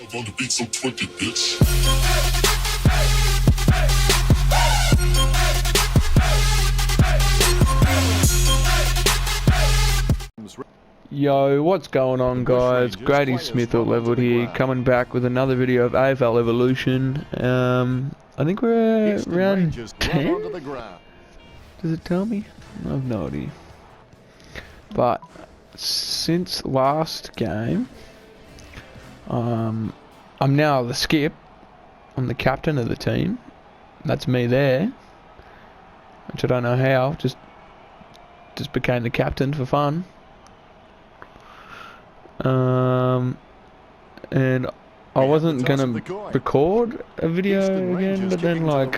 On the beat, so twerk it, bitch. Yo, what's going on, guys? Grady Smith or Leveled here, coming back with another video of AFL Evolution. I think we're around 10? Does it tell me? I have no idea. But since last game, I'm now the skip. I'm the captain of the team. That's me there. Which I don't know how. Just became the captain for fun. And I wasn't gonna record a video again, but then like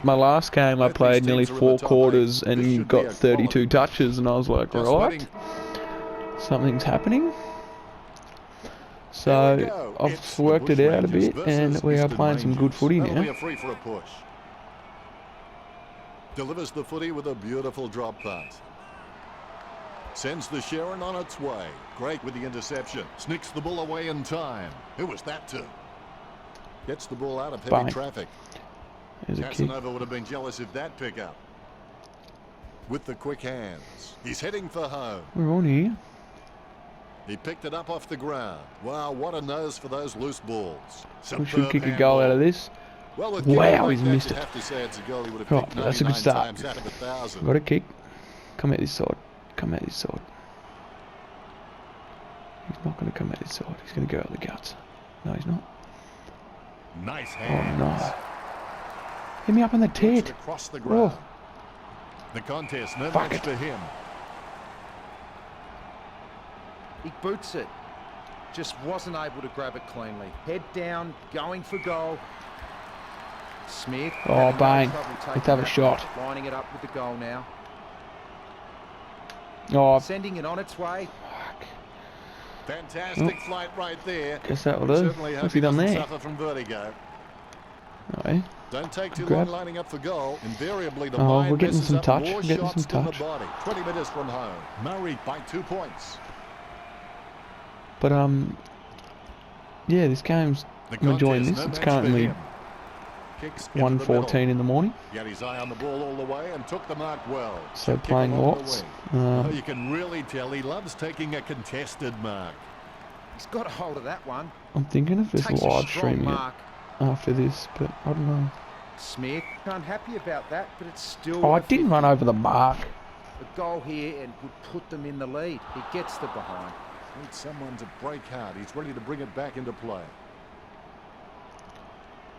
my last game I played nearly 4 quarters and got 32 touches, and I was like, right, something's happening. So I've worked it out a bit, and we are playing some good footy now. Delivers the footy with a beautiful drop pass. Sends the Sharon on its way. Great with the interception. Sneaks the ball away in time. Who was that to? Gets the ball out of heavy traffic. Casanova would have been jealous of that pickup. With the quick hands. He's heading for home. We're on here. He picked it up off the ground. Wow, what a nose for those loose balls. We should kick a goal out of this. Well, wow, he's missed it. Right, that's a good start. Got a kick. Come at this side. Come at this side. He's not going to come at this side. He's going to go out the guts. No, he's not. Nice hands. Oh, no. Hit me up on the tit. Across the ground. Oh. The contest, no match for him. He boots it. Just wasn't able to grab it cleanly. Head down, going for goal. Smith. Oh, bang. Let's have a shot. Lining it up with the goal now. Oh, sending it on its way. Fuck. Fantastic flight right there. Guess that will do. What's he done there? Suffer from vertigo. No. Don't take too long lining up for goal. Invariably the mind we're getting some touch. We're getting some touch. 20 minutes from home. Murray by 2 points. But yeah, this game's. I'm enjoying this. It's currently 1:14 in the morning. Got his eye on the ball all the way and took the mark well. So playing lots. You can really tell he loves taking a contested mark. He's got a hold of that one. I'm thinking of just live streaming it after this, but I don't know. Smith, unhappy about that, but it's still. Oh, I didn't run over the mark. A goal here and would put them in the lead. He gets the behind. Needs someone to break hard. He's ready to bring it back into play.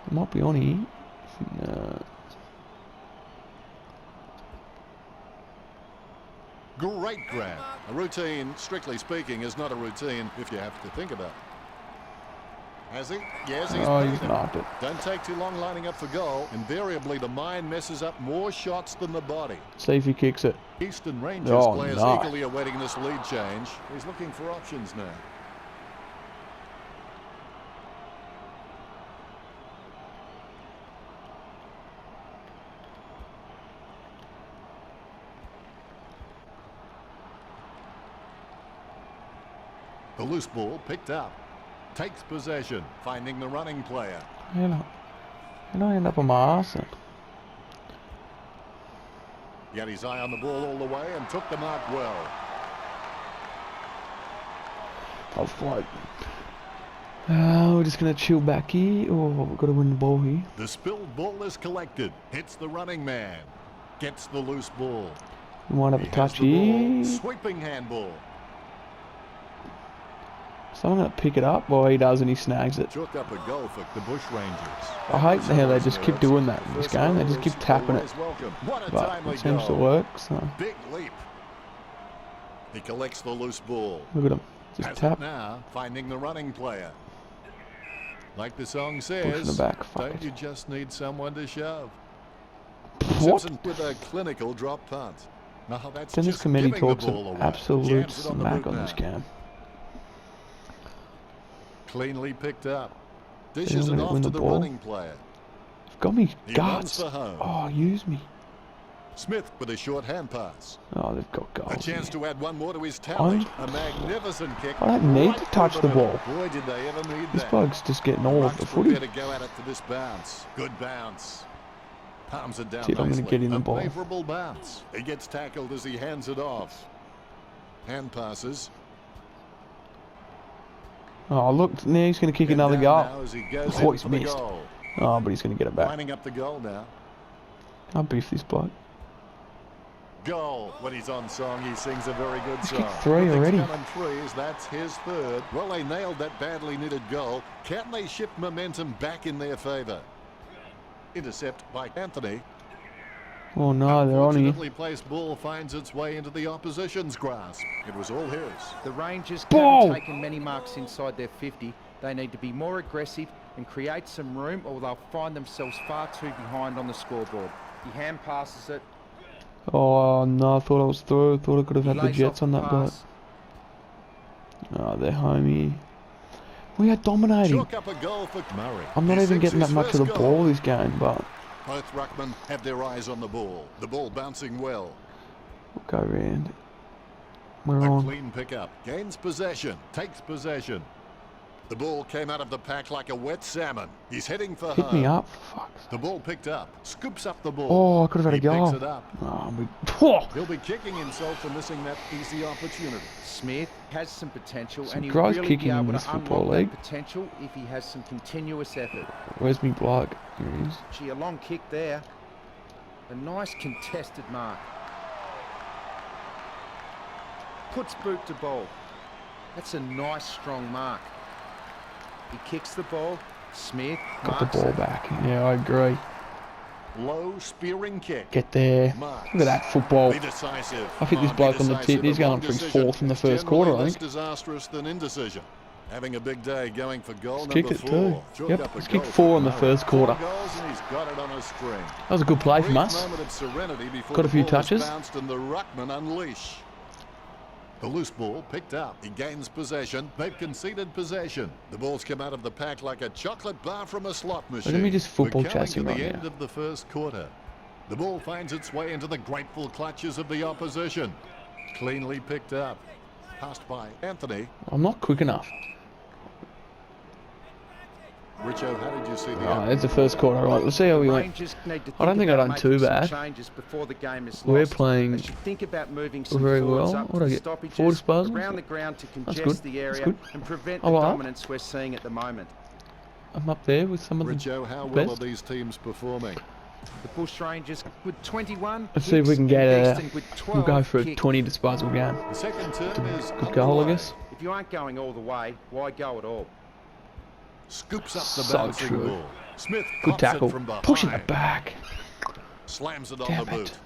It might be on here. No. Great grab. A routine, strictly speaking, is not a routine if you have to think about it. Has he? Yes, he's marked it. Don't take too long lining up for goal. Invariably, the mind messes up more shots than the body. See if he kicks it. Eastern Rangers players eagerly awaiting this lead change. He's looking for options now. The loose ball picked up. Takes possession, finding the running player. How did I end up on my arse then? He had his eye on the ball all the way and took the mark well. I'll float. We're just going to chill back here. Oh, we've got to win the ball here. The spilled ball is collected. Hits the running man. Gets the loose ball. We might have a touch here. Sweeping handball. So I'm going to pick it up while he does and he snags it. Took up a goal for the Bush Rangers. I hate how they just keep doing that in this game. They just keep tapping it. But it seems to work. So. Big leap. He collects the loose ball. Look at him. Just tap. Now, finding the running player. Like the song says, the back. don't you just need someone to shove? What? Simpson with a clinical drop punt. No, that's then this just committee giving the talks ball away. Absolute smack on this game. Cleanly picked up. Dishes it off to the running player. You've got me guts. Oh, use me. Smith with a short hand pass. Oh, they've got A goals. chance Here. to add one more to his tally. A magnificent kick. I don't need right to touch through the middle. ball. Boy, did they ever need This that. bloke's just getting all of the Ruck's footy. prepared to go at it for this bounce. Good bounce. Palms it down See if I'm nicely. gonna get in the ball. Favourable bounce. He gets tackled as he hands it off. Hand passes. Oh, look, now he's going to kick And another down goal. now as he goes Oh, in he's for the missed. goal. Oh, but he's going to get it back. Lining up the goal now. I'll beef this bloke. Goal. When he's on song, he sings a very good He's song. kicked 3 Nothing's already. done on threes. That's his third. Well, they nailed that badly needed goal. Can they shift momentum back in their favour? Intercept by Anthony. Oh no, they're on here. Unfortunately placed ball finds its way into the opposition's grasp. It was all his. The Rangers Ball! haven't taken many marks inside their 50. They need to be more aggressive and create some room, or they'll find themselves far too behind on the scoreboard. He hand passes it. Oh no, I thought I was through. Thought I could have He had the lays Jets off on the that bloke. pass. Oh, they're home here. We are dominating. Chalk up a goal for Murray. I'm not He even sinks getting his that much of the first ball goal. this game, but Both ruckmen have their eyes on the ball. The ball bouncing well. we'll go round. We're A on. clean pickup. Gains possession. Takes possession. The ball came out of the pack like a wet salmon. He's heading for Hit home. me up. Fuck. The ball picked up. Scoops up the ball. Oh, I could have had a He goal. picks it up. Oh, oh. He'll be kicking himself for missing that easy opportunity. Smith has some potential, Some and he'll guys really kicking be in able this to football unlock league. that potential if he has some continuous effort. Where's me bloke? Here he is. Gee, a long kick there. A nice contested mark. Puts boot to ball. That's a nice strong mark. He kicks the ball. Smith Got the marks ball it. back. Yeah, I agree. Low spearing kick. Get there. Marks. Look at that football. Be decisive. I think this Be bloke on the decisive. tip, he's A going wrong for his decision. fourth in the It's first generally quarter, I less think. disastrous than indecision. Having a big day going for goal He's number kicked it 4. too. Chalk Yep, up a he's goal kicked for 4 in the Murray. first quarter. 4 goals and he's got it on a string. That was a good play from Brief us. moment of serenity before Got a the few ball is touches. bounced and the ruckman unleash. The loose ball picked up. He gains possession. They've conceded possession. The ball's come out of the pack like a chocolate bar from a slot machine. Look at me just football We're coming chasing to the right end now. of the first quarter. The ball finds its way into the grateful clutches of the opposition. Cleanly picked up. Passed by Anthony. I'm not quick enough. Richo, how did you see the Oh, it's the first quarter. Right, let's see how we went. Rangers need to I don't think about I've done too making some bad. changes before the game is We're lost. playing They should think about moving some very forwards well. up What to do I the get? stoppages, 4 disposals? around the ground to That's congest good. the That's area good. and prevent I the like that. dominance we're seeing at the moment. I'm up there with some of the Richo, how well are best. these teams performing? The Bush Rangers with 21. Let's see if we kicks can get and a. Easton with We'll go 12 for a kicks. 20 disposal game. The second term is Good goal, I underway. guess. If you aren't going all the way, why go at all? Scoops up the So bouncing true. ball. Smith Good pops it tackle. from behind. Pushing it back. Slams it on Damn the boot. it.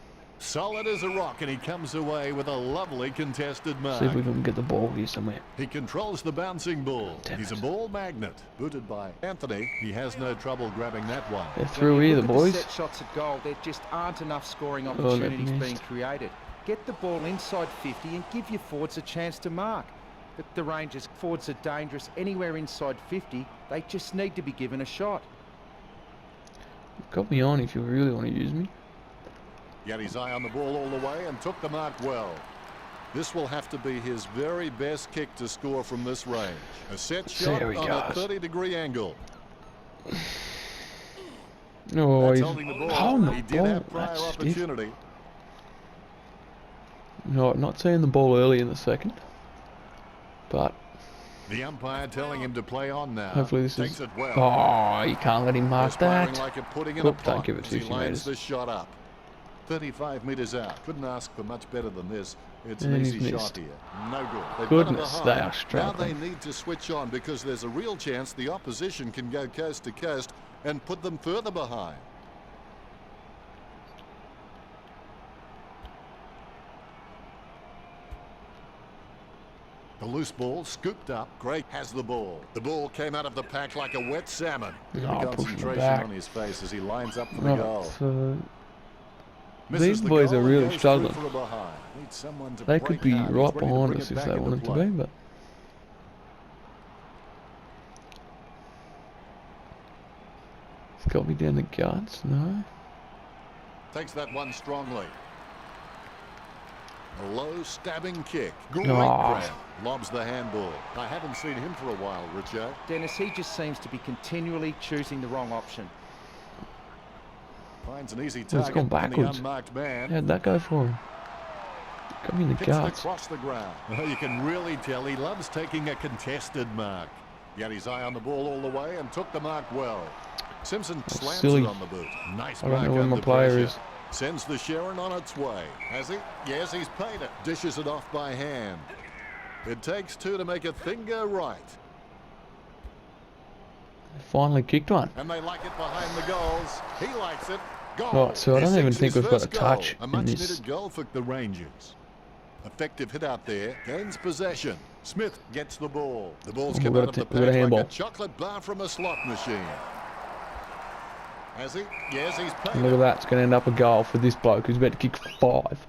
Solid as a rock, and he comes away with a lovely contested mark. See if we can get the ball here somewhere. He controls the bouncing ball. Damn He's it. a ball magnet. Booted by Anthony. He has no trouble grabbing that one. They're When through you here, the look at boys. set shots at goal, there just aren't enough scoring they've opportunities being missed. created. Get the ball inside 50 and give your forwards a chance to mark. But the Rangers forwards are dangerous anywhere inside 50. They just need to be given a shot. Got me on if you really want to use me. He had his eye on the ball all the way and took the mark well. This will have to be his very best kick to score from this range. A set shot There he on a goes. 30-degree angle. Oh, That's he's holding the ball. holding the He did ball. have prior That's stiff. opportunity. No, not seeing the ball early in the second. But The umpire telling him to play on now. hopefully this Takes is. it well. Oh, you can't let him mark Perspiring that. like a pudding in a Oop, don't pot give it as he 50 lines metres. the shot up. 35 metres out. Couldn't ask for much better than this. It's And an he's easy missed. shot here. No good. They've Goodness, got him they behind. are Now struggling. they need to switch on because there's a real chance the opposition can go coast to coast and put them further behind. The loose ball scooped up. Gray has the ball. The ball came out of the pack like a wet salmon. Good Oh, pushing it concentration back. on his face as he lines up for the Right, goal. so Misses these the boys goal are and really goes through struggling. for a behind. Needs someone to They break could be hard. He's right ready to behind bring us it if back they into wanted to play. be, but it's got me down the guts. No. Takes that one strongly. A low stabbing kick. Great Oh. grab. Lobs the handball. I haven't seen him for a while, Richo. Dennis, he just seems to be continually choosing the wrong option. Finds an easy It's target gone in the backwards. unmarked man. How'd that go for him? Got me in the Hits it guts. across the ground. Oh, you can really tell he loves taking a contested mark. He had his eye on the ball all the way and took the mark well. Simpson slams silly. it on the boot. Nice I don't mark know where my under player pressure. is. Sends the Sharon on its way. Has he? Yes, he's paid it. Dishes it off by hand. It takes two to make a thing go right. Finally kicked one. And they like it behind the goals. He likes it. Goal. Right, so I don't He even sinks think his we've got a first goal. touch A in much this. needed goal for the Rangers. Effective hit out there. Gains possession. Smith gets the ball. The ball's We've come got out of the we've got a patch like handball. a chocolate bar from a slot machine. Has he? Yes, he's paid And look at it. that. It's going to end up a goal for this bloke who's about to kick 5.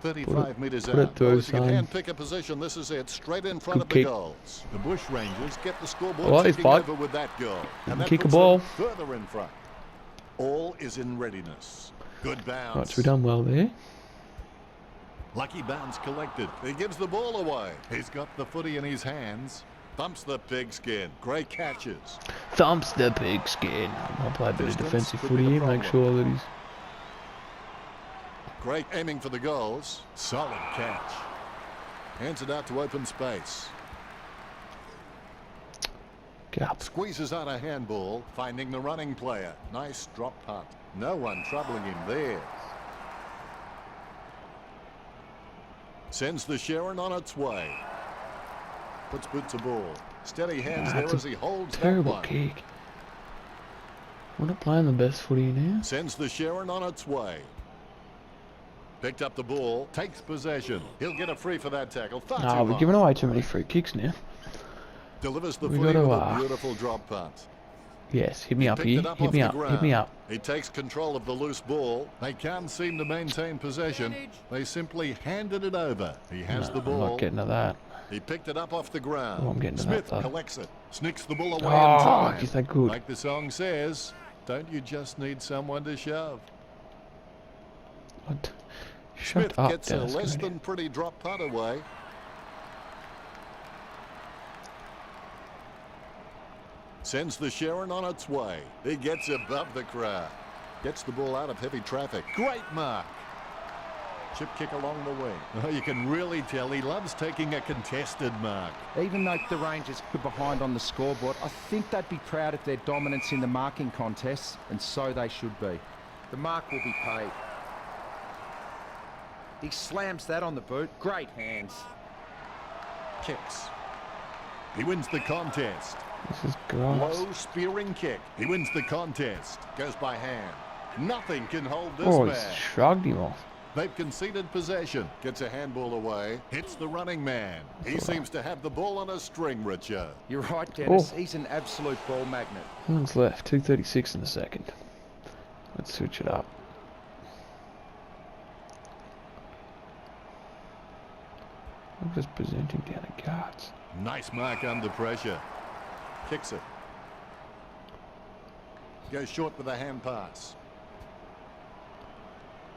35 metres put it out. through, Well, if you can son. hand pick a position, this is it. Straight in front Good of the kick. goals. The Bush Rangers get the scoreboard All right, ticking bud. over with that goal. And that Kick a puts ball. them further in front. All is in readiness. Good bounce. Right, so we've done well there. Lucky bounce collected. He gives the ball away. He's got the footy in his hands. Thumps the pigskin. Great catches. Thumps the pigskin. I'll play a bit of Distance defensive could footy be the here, make problem. sure that he's... Great aiming for the goals. Solid catch. Hands it out to open space. Get up. Squeezes out a handball, finding the running player. Nice drop punt. No one troubling him there. Sends the Sharon on its way. Puts boot to ball. Steady hands there That's as he holds that Terrible one. kick. We're not playing the best footy now. Sends the Sharon on its way. Picked up the ball, takes possession. He'll get a free for that tackle. Far No, too we're high. giving away too many free kicks now. Delivers the We footy gotta, with a beautiful drop punt. Yes, hit me He up picked here. it up Hit off me the up. Hit ground. me up. He takes control of the loose ball. They can't seem to maintain possession. They simply handed it over. He has the I'm ball. not getting to that. He picked it up off the ground. Oh, I'm getting to Smith that, though. collects it. Sneaks the ball away in Oh, time. is that good? Like the song says, don't you just need someone to shove? What? Shut Smith up, gets a Dennis. less Grady. than pretty drop punt away. Sends the Sharon on its way. He gets above the crowd. Gets the ball out of heavy traffic. Great mark. Chip kick along the wing. Oh, you can really tell he loves taking a contested mark. Even though the Rangers were behind on the scoreboard, I think they'd be proud of their dominance in the marking contests, and so they should be. The mark will be paid. He slams that on the boot. Great hands. Kicks. He wins the contest. This is gross. Low spearing kick. He wins the contest. Goes by hand. Nothing can hold this Oh, he's man. shrugged him off. They've conceded possession. Gets a handball away. Hits the running man. He seems to have the ball on a string, Richo. You're right, Dennis. Oh. He's an absolute ball magnet. How long's left? 2:36 in the second. Let's switch it up. I'm just presenting down the guards. Nice mark under pressure. Kicks it. Goes short with a hand pass.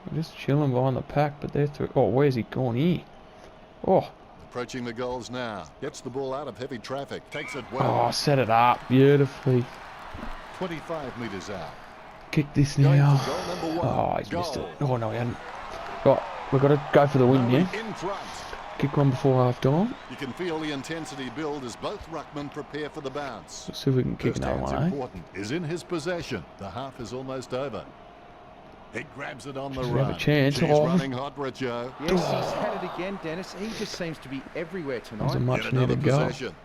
I'm just chilling behind the pack, but they're through. Oh, where's he gone here? Oh, Approaching the goals now. Gets the ball out of heavy traffic. Takes it well. oh, set it up beautifully. 25 metres out. Kick this Going now. for goal number 1. Oh, he's missed it. Goal. Oh, no, he hadn't. Right, we've got to go for the win Murray now. in front. Kick one before half time. You can feel the intensity build as both ruckmen prepare for the bounce. Let's see if we can kick First another down's one, eh? important. Is in his possession. The half is almost over. He grabs it on the Does he have run. a chance? She's Oh. running hot, Richo. Yes, he's had it again, Dennis. He just seems to be everywhere That was a tonight. much Yet another needed goal. possession.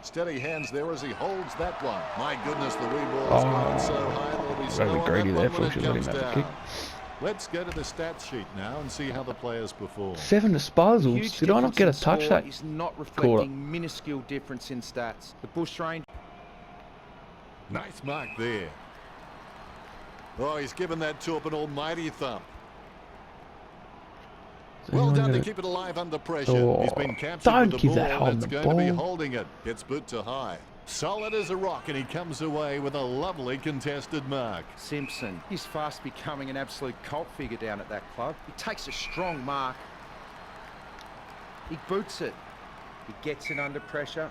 Steady hands there as he holds that one. My goodness, the wee ball's going so high there'll be snow on Grady that there, one when for it sure, let him comes have a kick. down. Let's go to the stats sheet now and see how the players perform. 7 disposals. Huge Did I not get a difference in touch score that? is not quarter? reflecting minuscule difference in stats. The Bush Rangers. Nice mark there. Oh, he's given that to up an almighty thump. Well anyone done to gonna- keep it alive under pressure. Oh, He's been captured don't with the give that ball hold and it's the going to be ball. holding it. Gets boot to high. Solid as a rock, and he comes away with a lovely contested mark. Simpson, he's fast becoming an absolute cult figure down at that club. He takes a strong mark. He boots it. He gets it under pressure,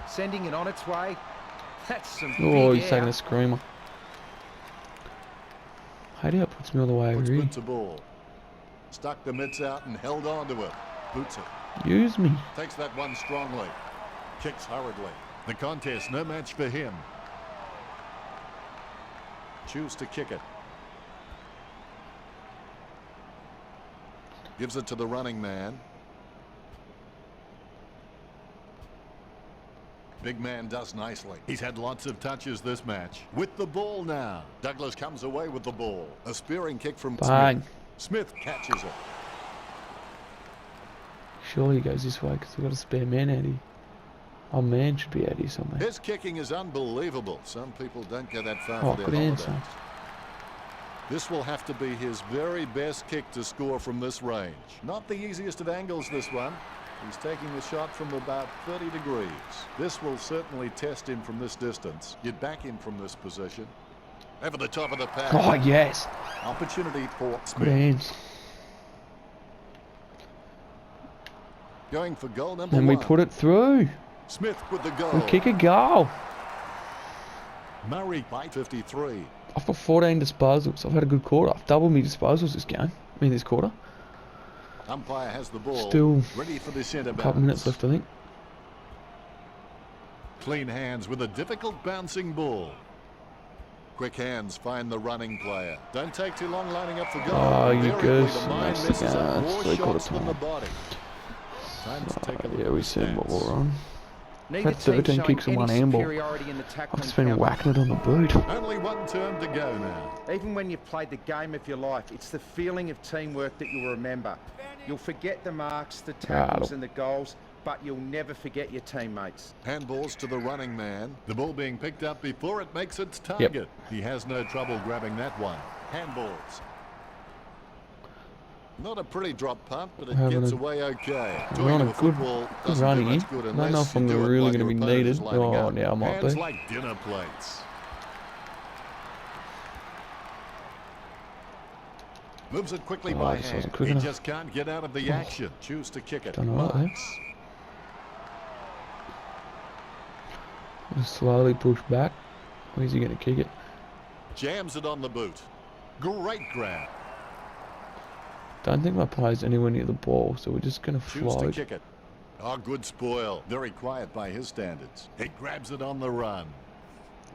sending it on its way. That's some Oh, big he's taking air. a screamer. Howdy up puts me all the way over Puts here. good to ball. Stuck the mitts out and held on to it. Boots it. Use me. Takes that one strongly. Kicks hurriedly. The contest, no match for him. Choose to kick it. Gives it to the running man. Big man does nicely. He's had lots of touches this match. With the ball now. Douglas comes away with the ball. A spearing kick from Bang. Smith. Smith catches it. Surely he goes this way because we've got a spare man out here. Our man should be out here somewhere. His kicking is unbelievable. Some people don't go that far Oh, for good their answer. holidays. This will have to be his very best kick to score from this range. Not the easiest of angles, this one. He's taking the shot from about 30 degrees. This will certainly test him from this distance. You'd back him from this position. Over the top of the pack. Oh, yes. Opportunity for Good Smith. hands. Going for goal number And one. we put it through. Smith with the goal. We kick a goal. Murray by 53. I've got 14 disposals. I've had a good quarter. I've doubled my disposals this game. This quarter. Umpire has the ball. Still ready for the centre a bounce. couple minutes left, I think. Clean hands with a difficult bouncing ball. Quick hands find the running player. Don't take too long lining up for goal. Oh, you Invariably, goose. the mind That's the misses guy. up It's more 3/4 shots than the time. body. Time to take a look Yeah, at we the said what stats. we're on. Neither Had team 13 showing kicks and any one handball. superiority in the I've tackling just been count. whacking it on the boot. Only one term to go now. Even when you've played the game of your life, it's the feeling of teamwork that you'll remember. You'll forget the marks, the tackles and the goals, but you'll never forget your teammates. Handballs to the running man. The ball being picked up before it makes its target. He has no trouble grabbing that one. Handballs. Not a pretty drop punt, but it Having gets a- away okay. We're on a good football good doesn't run do here. much good I don't know unless if I'm you do it really while going to your be opponent is needed. lining Oh, up. now I might Hands be. like dinner plates. Moves it quickly Oh, by this hand. wasn't quick He enough. just can't get out of the action. Choose to kick it. Done all right there. Marks. Slowly push back. Where's he going to kick it? Jams it on the boot. Great grab. Don't think my player's anywhere near the ball, so we're just going to Choose to float. kick it. Oh, good spoil. Very quiet by his standards. He grabs it on the run.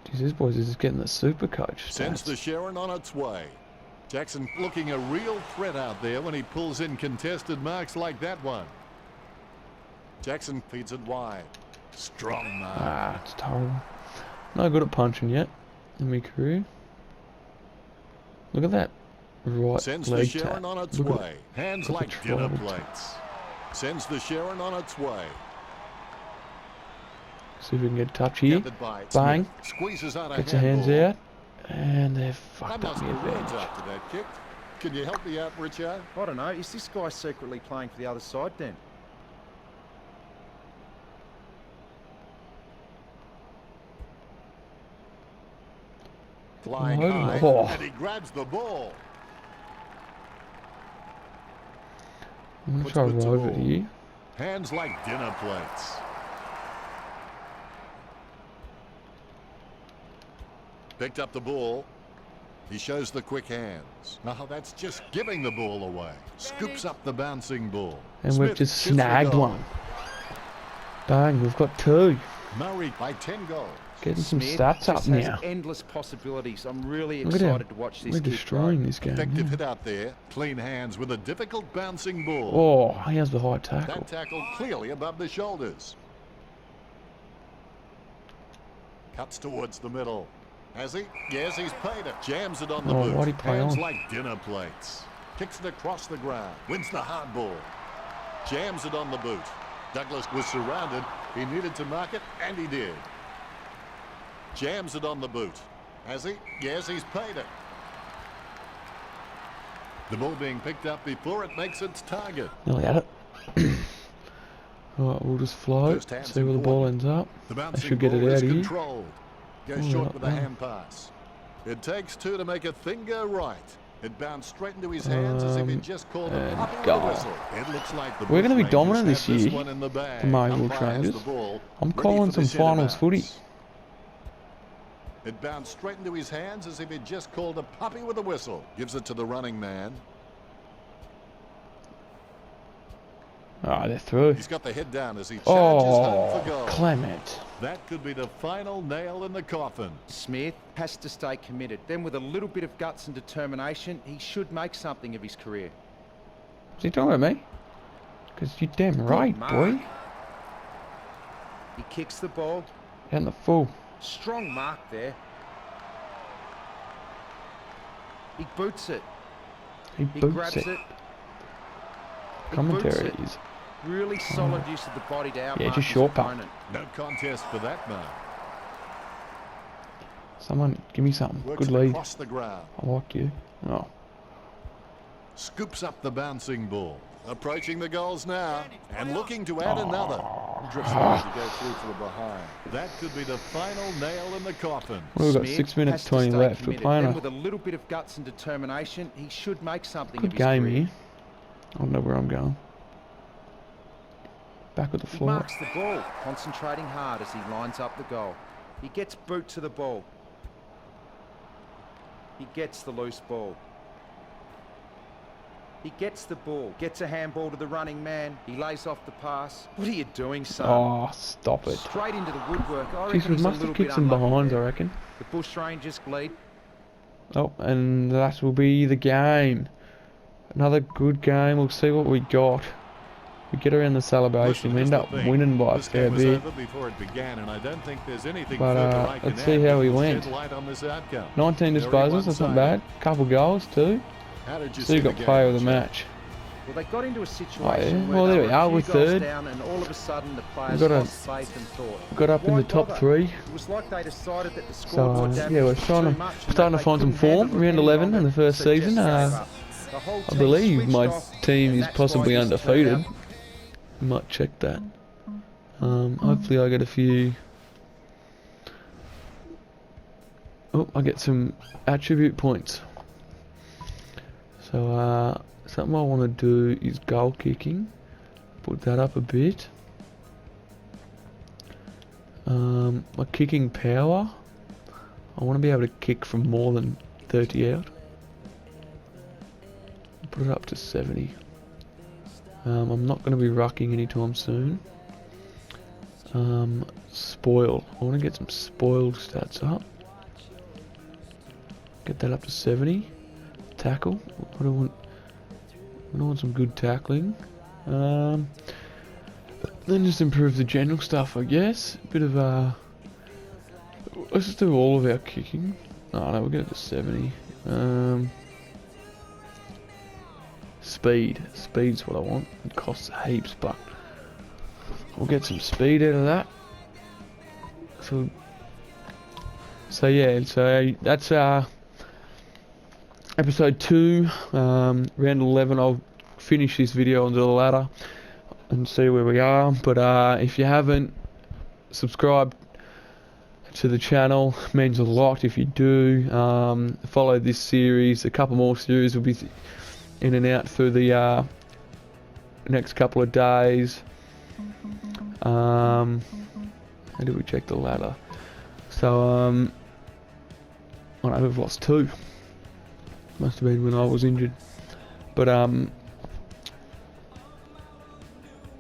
Jeez, this boys is just getting the super coach Sends stats. the Sharon on its way. Jackson looking a real threat out there when he pulls in contested marks like that one. Jackson feeds it wide. Strong mark. Ah, it's terrible. No good at punching yet in my career. Look at that right Sends the leg Sharon tap. on its Look at way. Hands look at like the dinner tribal plates. Sends the Sharon on its way. See if we can get a touch here. Gathered by Bang. Smith. Squeezes out a Gets your hands handball. out. And they've That fucked up must the be words advantage. after that kick. Can you help me out, Richard? I don't know, is this guy secretly playing for the other side then? Flying Oh, high, oh. and he grabs the ball. I'm going to Puts try good to Rover ball. here. Hands like dinner plates. Picked up the ball. He shows the quick hands. Now that's just giving the ball away. Scoops up the bouncing ball. And Smith we've just gets the snagged goal. one. Bang, we've got two. Murray by 10 goals. Getting some Smith stats up just has now. endless possibilities. I'm really Look at him. excited to watch this We're kid destroying grow. this game. Effective yeah. hit out there. Clean hands with a difficult bouncing ball. Oh, he has the high tackle. That tackle clearly above the shoulders. Cuts towards the middle. Has he? Yes, he's paid it. Jams it on the Oh, boot. why'd he play Hands on? like dinner plates. Kicks it across the ground. Wins the hard ball. Jams it on the boot. Douglas was surrounded. He needed to mark it, and he did. Jams it on the boot. Has he? Yes, he's paid it. The ball being picked up before it makes its target. Nearly had it. Alright, we'll just float, First hand's see where the ball ends important. up. The I bouncing should get it ball out is of here. controlled. Goes Oh, short that with a one. hand pass. It takes two to make a thing go right. It bounced straight into his hands as if he'd just called a and puppy with a goal. whistle. It looks like the We're going to be Bushrangers dominant have this year, one in the bag. the Mayoral Umpire has Rangers. the ball, I'm ready calling for the some finals centre footy. bounce. It bounced straight into his hands as if he'd just called a puppy with a whistle. Gives it to the running man. Ah, they're through. He's got the head down as he charges home for goal. Clement. That could be the final nail in the coffin. Smith has to stay committed. Then with a little bit of guts and determination, he should make something of his career. Is he talking about me? Because you're damn right, mark. boy. He kicks the ball. Down the full. Strong mark there. He boots it. He He boots grabs it. it. He Commentary boots is. Really solid use of the body to outmark just his short puck. opponent. No contest for that man. Someone, give me something. Works Good it lead. across the ground. I like you. Oh. Scoops up the bouncing ball. Approaching the goals now. And looking to add another. Drifts away to go through for the behind. That could be the final nail in the coffin. Well, we've got Smith 6 minutes has to 20 stay left. We're committed. playing Then a with a little bit of guts and determination, he should make something good of his game career. here. I don't know where I'm going. Back with the He floor. marks the ball, concentrating hard as he lines up the goal. He gets boot to the ball. He gets the loose ball. He gets the ball, gets a handball to the running man. He lays off the pass. What are you doing, son? Oh, stop it. Straight into the woodwork. I Jeez, reckon we he's a must little have bit kicked some unlucky behinds, I there. reckon. The Bushrangers lead. Oh, and that will be the game. Another good game. We'll see what we got. We get around the celebration. We end up winning by a This fair game was bit. over before it began, and I don't think there's anything But, further I can let's see add how that we will went. shed light on this outcome. 19 Very disposals, that's not bad. Couple goals too. How did you So you see the got game, player of the Chad? match. Well, they got into a situation yeah. where Well, they there were we a are, few we're goals third. down, and all of a sudden the players got lost faith and thought. Got up in Why the top bother? 3. It was like they decided that the So, scoreboard damage yeah, we're was starting too much and to that they find some couldn't handle form. it Round any 11 in longer, the first so just season. gave up. The whole I team believe switched my off, team and is that's why possibly this turned undefeated. out. Might check that. Hopefully I get a few... Oh, I get some attribute points. So, something I want to do is goal kicking. Put that up a bit. My kicking power. I want to be able to kick from more than 30 out. Put it up to 70. I'm not going to be rucking anytime soon. Spoil. I want to get some spoiled stats up. Get that up to 70. Tackle. What do I want? I want some good tackling. Then just improve the general stuff, I guess. A bit of let's just do all of our kicking. Oh no, we'll get it to 70. Speed. Speed's what I want. It costs heaps, but we'll get some speed out of that. So yeah, so that's episode 2, round 11. I'll finish this video onto the ladder and see where we are. But if you haven't subscribed to the channel, it means a lot if you do. Follow this series. A couple more series will be in and out through the next couple of days. How did we check the ladder? So oh no, we've lost 2. Must have been when I was injured. But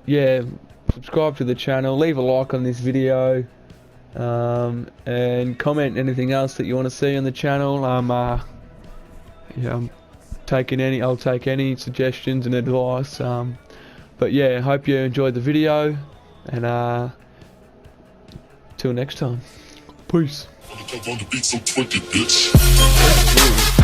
yeah, subscribe to the channel, leave a like on this video, and comment anything else that you want to see on the channel. Yeah, I'll take any suggestions and advice. But yeah, I hope you enjoyed the video, and till next time, peace. On the beat, so 20, bitch.